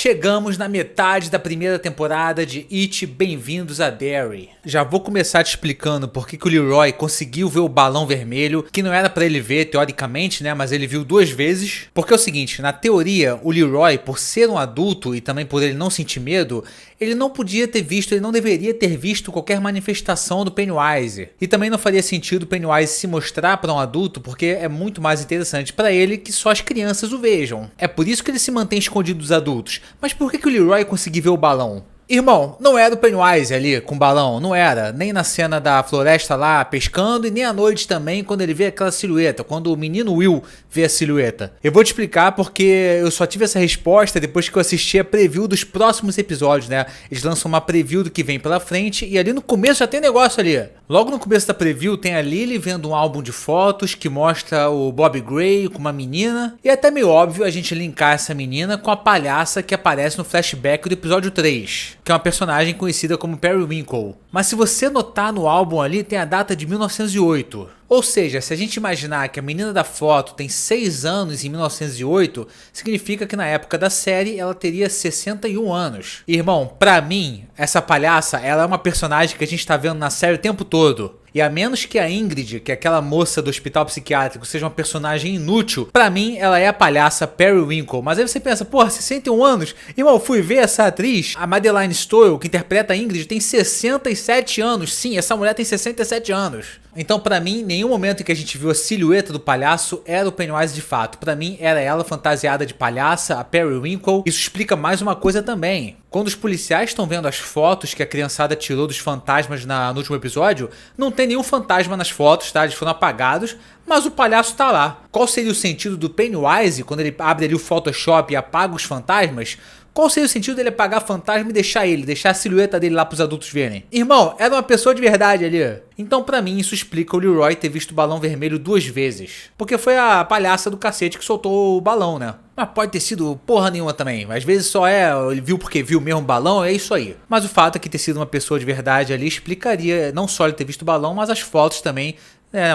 Chegamos na metade da primeira temporada de It, Bem-vindos a Derry. Já vou começar te explicando por que o Leroy conseguiu ver o balão vermelho, que não era pra ele ver teoricamente, né, mas ele viu 2 vezes. Porque é o seguinte, na teoria, o Leroy, por ser um adulto e também por ele não sentir medo, ele não podia ter visto, ele não deveria ter visto qualquer manifestação do Pennywise. E também não faria sentido o Pennywise se mostrar para um adulto, porque é muito mais interessante para ele que só as crianças o vejam. É por isso que ele se mantém escondido dos adultos. Mas por que o Leroy conseguiu ver o balão? Irmão, não era o Pennywise ali com o balão, não era. Nem na cena da floresta lá pescando e nem à noite também quando ele vê aquela silhueta, quando o menino Will vê a silhueta. Eu vou te explicar porque eu só tive essa resposta depois que eu assisti a preview dos próximos episódios, né? Eles lançam uma preview do que vem pela frente e ali no começo já tem negócio ali. Logo no começo da preview tem a Lily vendo um álbum de fotos que mostra o Bob Gray com uma menina. E é até meio óbvio a gente linkar essa menina com a palhaça que aparece no flashback do episódio 3. Que é uma personagem conhecida como Periwinkle. Mas se você notar no álbum ali, tem a data de 1908. Ou seja, se a gente imaginar que a menina da foto tem 6 anos em 1908, significa que na época da série ela teria 61 anos. Irmão, pra mim, essa palhaça, ela é uma personagem que a gente tá vendo na série o tempo todo. E a menos que a Ingrid, que é aquela moça do hospital psiquiátrico, seja uma personagem inútil, pra mim ela é a palhaça Periwinkle. Mas aí você pensa, porra, 61 anos? Irmão, fui ver essa atriz, a Madeleine Stowe, que interpreta a Ingrid, tem 67 anos. Sim, essa mulher tem 67 anos. Então pra mim, nenhum momento em que a gente viu a silhueta do palhaço era o Pennywise de fato. Pra mim, era ela fantasiada de palhaça, a Periwinkle. Isso explica mais uma coisa também. Quando os policiais estão vendo as fotos que a criançada tirou dos fantasmas no último episódio, não tem nenhum fantasma nas fotos, tá? Eles foram apagados, mas o palhaço tá lá. Qual seria o sentido do Pennywise quando ele abre ali o Photoshop e apaga os fantasmas? Qual seria o sentido dele apagar fantasma e deixar a silhueta dele lá pros adultos verem? Irmão, era uma pessoa de verdade ali. Então pra mim isso explica o Leroy ter visto o balão vermelho 2 vezes. Porque foi a palhaça do cacete que soltou o balão, né? Mas pode ter sido porra nenhuma também. Às vezes só ele viu porque viu mesmo o balão, é isso aí. Mas o fato é que ter sido uma pessoa de verdade ali explicaria não só ele ter visto o balão, mas as fotos também.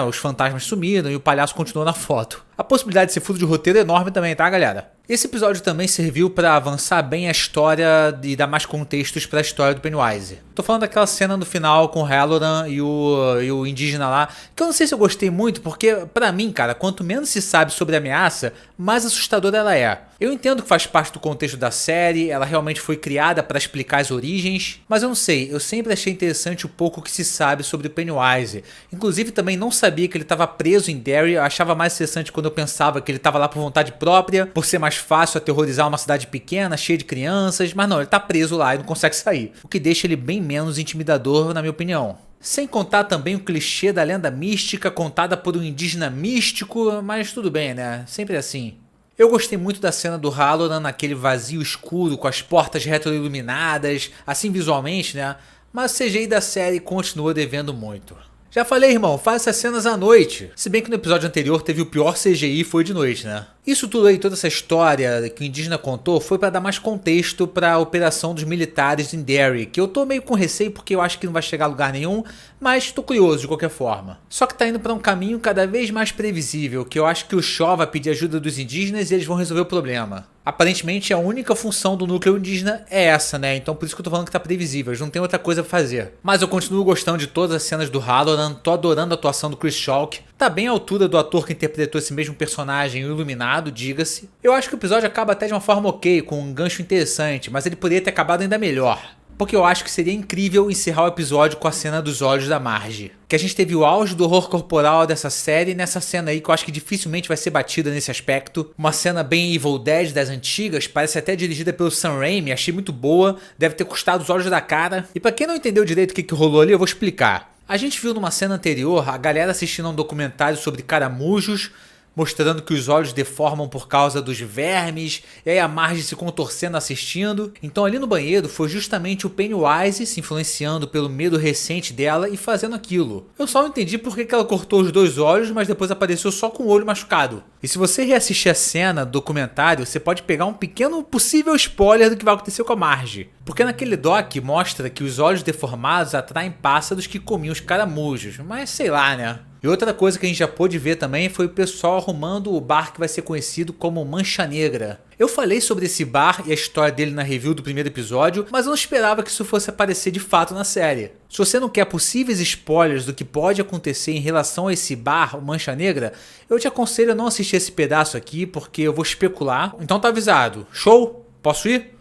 Os fantasmas sumiram e o palhaço continuou na foto. A possibilidade de ser furo de roteiro é enorme também, tá, galera? Esse episódio também serviu pra avançar bem a história e dar mais contextos pra história do Pennywise. Tô falando daquela cena no final com o Halloran e o indígena lá, que eu não sei se eu gostei muito, porque pra mim, cara, quanto menos se sabe sobre a ameaça, mais assustadora ela é. Eu entendo que faz parte do contexto da série, ela realmente foi criada pra explicar as origens, mas eu não sei, eu sempre achei interessante o pouco que se sabe sobre o Pennywise. Inclusive também não sabia que ele estava preso em Derry, eu achava mais interessante quando eu pensava que ele estava lá por vontade própria, por ser mais fácil aterrorizar uma cidade pequena, cheia de crianças, mas não, ele tá preso lá e não consegue sair, o que deixa ele bem menos intimidador, na minha opinião. Sem contar também o clichê da lenda mística contada por um indígena místico, mas tudo bem, né? Sempre assim. Eu gostei muito da cena do Halloran naquele vazio escuro com as portas retroiluminadas, assim visualmente, né? Mas o CGI da série continua devendo muito. Já falei, irmão, faz essas cenas à noite. Se bem que no episódio anterior teve o pior CGI e foi de noite, né? Isso tudo aí, toda essa história que o indígena contou foi pra dar mais contexto pra operação dos militares em Derry, que eu tô meio com receio porque eu acho que não vai chegar a lugar nenhum, mas tô curioso de qualquer forma. Só que tá indo pra um caminho cada vez mais previsível, que eu acho que o Shaw vai pedir ajuda dos indígenas e eles vão resolver o problema. Aparentemente a única função do núcleo indígena é essa, né? Então por isso que eu tô falando que tá previsível, eles não tem outra coisa pra fazer. Mas eu continuo gostando de todas as cenas do Halloran, tô adorando a atuação do Chris Chalk. Tá bem à altura do ator que interpretou esse mesmo personagem, o Iluminado, diga-se. Eu acho que o episódio acaba até de uma forma ok, com um gancho interessante, mas ele poderia ter acabado ainda melhor. Porque eu acho que seria incrível encerrar o episódio com a cena dos olhos da Marge. Que a gente teve o auge do horror corporal dessa série nessa cena aí que eu acho que dificilmente vai ser batida nesse aspecto. Uma cena bem Evil Dead das antigas, parece até dirigida pelo Sam Raimi, achei muito boa, deve ter custado os olhos da cara. E pra quem não entendeu direito o que rolou ali, eu vou explicar. A gente viu numa cena anterior a galera assistindo a um documentário sobre caramujos, mostrando que os olhos deformam por causa dos vermes, e aí a Marge se contorcendo assistindo. Então ali no banheiro foi justamente o Pennywise se influenciando pelo medo recente dela e fazendo aquilo. Eu só não entendi por que ela cortou os 2 olhos, mas depois apareceu só com o olho machucado. E se você reassistir a cena do documentário, você pode pegar um pequeno possível spoiler do que vai acontecer com a Marge. Porque naquele doc mostra que os olhos deformados atraem pássaros que comiam os caramujos, mas sei lá, né? E outra coisa que a gente já pôde ver também foi o pessoal arrumando o bar que vai ser conhecido como Mancha Negra. Eu falei sobre esse bar e a história dele na review do primeiro episódio, mas eu não esperava que isso fosse aparecer de fato na série. Se você não quer possíveis spoilers do que pode acontecer em relação a esse bar, o Mancha Negra, eu te aconselho a não assistir esse pedaço aqui, porque eu vou especular. Então tá avisado. Show? Posso ir?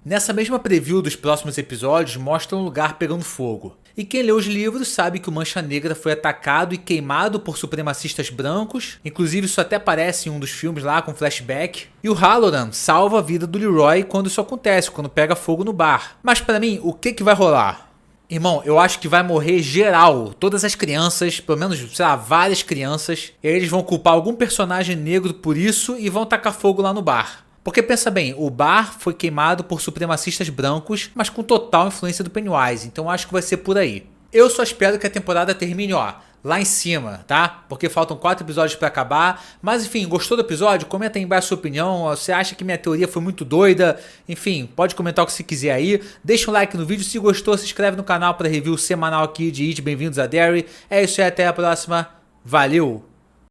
Nessa mesma preview dos próximos episódios mostra um lugar pegando fogo. E quem lê os livros sabe que o Mancha Negra foi atacado e queimado por supremacistas brancos, inclusive isso até aparece em um dos filmes lá com flashback. E o Halloran salva a vida do Leroy quando isso acontece, quando pega fogo no bar. Mas pra mim, o que vai rolar? Irmão, eu acho que vai morrer geral, todas as crianças, pelo menos, sei lá, várias crianças. E aí eles vão culpar algum personagem negro por isso e vão tacar fogo lá no bar. Porque pensa bem, o bar foi queimado por supremacistas brancos, mas com total influência do Pennywise, então acho que vai ser por aí. Eu só espero que a temporada termine, ó, lá em cima, tá? Porque faltam 4 episódios pra acabar, mas enfim, gostou do episódio? Comenta aí embaixo a sua opinião, você acha que minha teoria foi muito doida? Enfim, pode comentar o que você quiser aí, deixa um like no vídeo, se gostou se inscreve no canal para review semanal aqui de It, Bem-vindos a Derry. É isso aí, até a próxima, valeu!